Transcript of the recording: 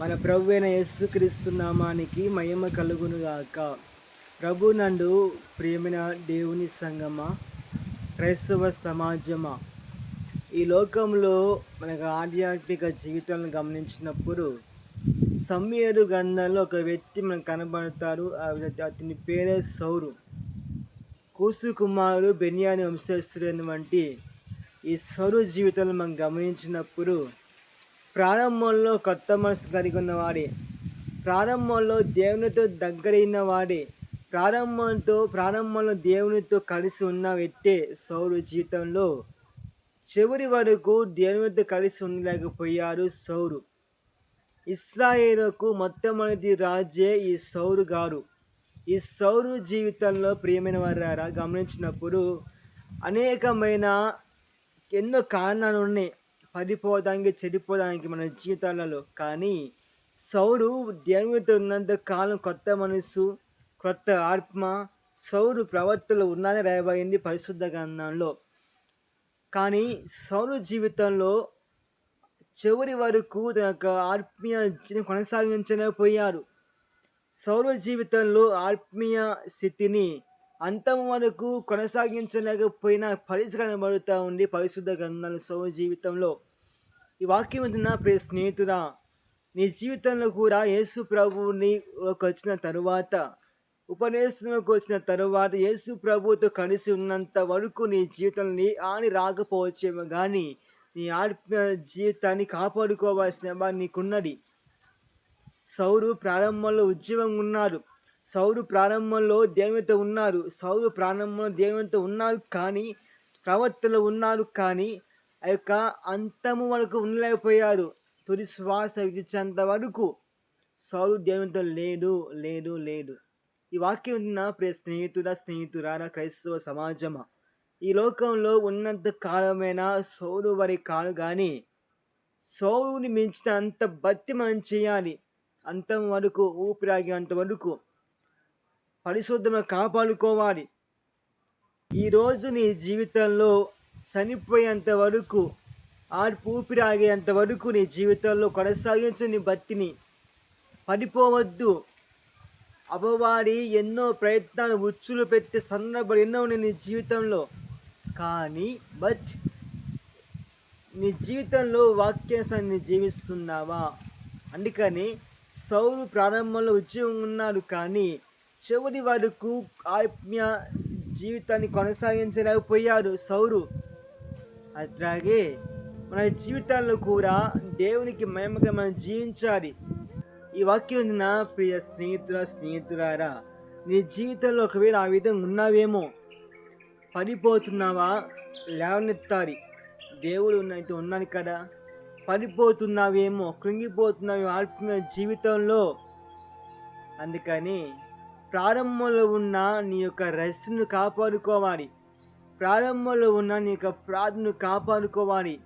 మన ప్రభు అయిన యేసుక్రీస్తు నామానికి మహిమ కలుగునుగాక. ప్రభు నందు ప్రియమైన దేవుని సంగమా, క్రైస్తవ సమాజమా, ఈ లోకంలో మనకు ఆధ్యాత్మిక జీవితాలను గమనించినప్పుడు సమూయేలు గ్రంథంలో ఒక వ్యక్తి మనకు కనబడతారు. అతని పేరే సౌలు. కూసు కుమారుడు బెన్యాని వంశస్థుడైనటువంటి ఈ సౌలు జీవితాలను మనం గమనించినప్పుడు ప్రారంభంలో కొత్త మనసు కలిగి ఉన్నవాడే, ప్రారంభంలో దేవునితో దగ్గరైన వాడే, ప్రారంభంలో దేవునితో కలిసి ఉన్న వ్యక్తే సౌలు జీవితంలో చివరి వరకు దేవునితో కలిసి ఉండలేకపోయారు సౌలు. ఇశ్రాయేలుకు మొట్టమొదటి రాజే ఈ సౌలు గారు. ఈ సౌలు జీవితంలో ప్రియమైన వారారా గమనించినప్పుడు అనేకమైన ఎన్నో కారణాలు ఉన్నాయి పడిపోవడానికి, చెడిపోవడానికి మన జీవితాలలో. కానీ సౌలు దేవునితో ఉన్నంత కాలం కొత్త మనసు, కొత్త ఆత్మ సౌలు ప్రవర్తనలో ఉన్నారని రాయబడింది పరిశుద్ధ గ్రంథంలో. కానీ సౌలు జీవితంలో చివరి వరకు తన యొక్క ఆత్మీయ జీవితం కొనసాగించలేకపోయారు. సౌలు జీవితంలో ఆత్మీయ స్థితిని అంతం వరకు కొనసాగించలేకపోయిన పరిస్థితి కనబడుతూ ఉంది పరిశుద్ధ గ్రంథాలు సౌలు జీవితంలో. ఈ వాక్యం వింటున్న ప్రియ స్నేహితుడా, నీ జీవితంలో కూడా యేసు ప్రభువుని వచ్చిన తరువాత, ఉపదేశంలోకి వచ్చిన తరువాత యేసు ప్రభువుతో కలిసి ఉన్నంత వరకు నీ జీవితంలో హాని రాకపోవచ్చేమో కానీ నీ ఆత్మీయ జీవితాన్ని కాపాడుకోవాల్సిన నీకున్నది. సౌలు ప్రారంభంలో ఉద్యమంగా ఉన్నారు. సౌలు ప్రారంభంలో దేవునితో ఉన్నారు. సౌలు ప్రారంభంలో దేవునితో ఉన్నారు కానీ ప్రవర్తనలో ఉన్నారు కానీ ఆ యొక్క అంతము వరకు ఉండలేకపోయారు. తుది శ్వాస విడిచేంత వరకు సౌలు దేవునితో లేడు లేడు లేడు. ఈ వాక్యం విన్న ప్రియ స్నేహితురారా క్రైస్తవ సమాజమా, ఈ లోకంలో ఉన్నంత కాలమైన సౌలు వారి కాదు కానీ సౌలుని మించిన అంత భక్తి మనం చేయాలి. అంతం వరకు ఊపిరాగేంత వరకు పరిశుద్ధంగా కాపాడుకోవాలి. ఈరోజు నీ జీవితంలో చనిపోయేంత వరకు, ఊపిరాగేంత వరకు నీ జీవితంలో కొనసాగించు నీ భక్తిని. పడిపోవద్దు. అపవాది ఎన్నో ప్రయత్నాలు ఉచ్చులు పెట్టే సందర్భాలు ఎన్నో ఉన్నాయి నీ జీవితంలో. కానీ నీ జీవితంలో వాక్యాన్ని జీవిస్తున్నావా? అందుకని సౌలు ప్రారంభంలో ఉద్యోగం ఉన్నారు కానీ చివరి వరకు ఆత్మీయ జీవితాన్ని కొనసాగించలేకపోయారు సౌలు. అట్లాగే మన జీవితాల్లో కూడా దేవునికి మహిమగా మనం జీవించాలి. ఈ వాక్యం నా ప్రియ స్నేహితురారా, నీ జీవితంలో ఒకవేళ ఆ విధంగా ఉన్నావేమో, పడిపోతున్నావా? లేవనెత్తాలి. దేవుడు ఉన్నాను కదా. పడిపోతున్నావేమో, కృంగిపోతున్నావేమో ఆత్మీయ జీవితంలో. అందుకని ప్రారంభంలో ఉన్న నీ యొక్క రస్సును కాపాడుకోవాలి. ప్రారంభంలో ఉన్న నీ యొక్క ప్రార్థనను కాపాడుకోవాలి.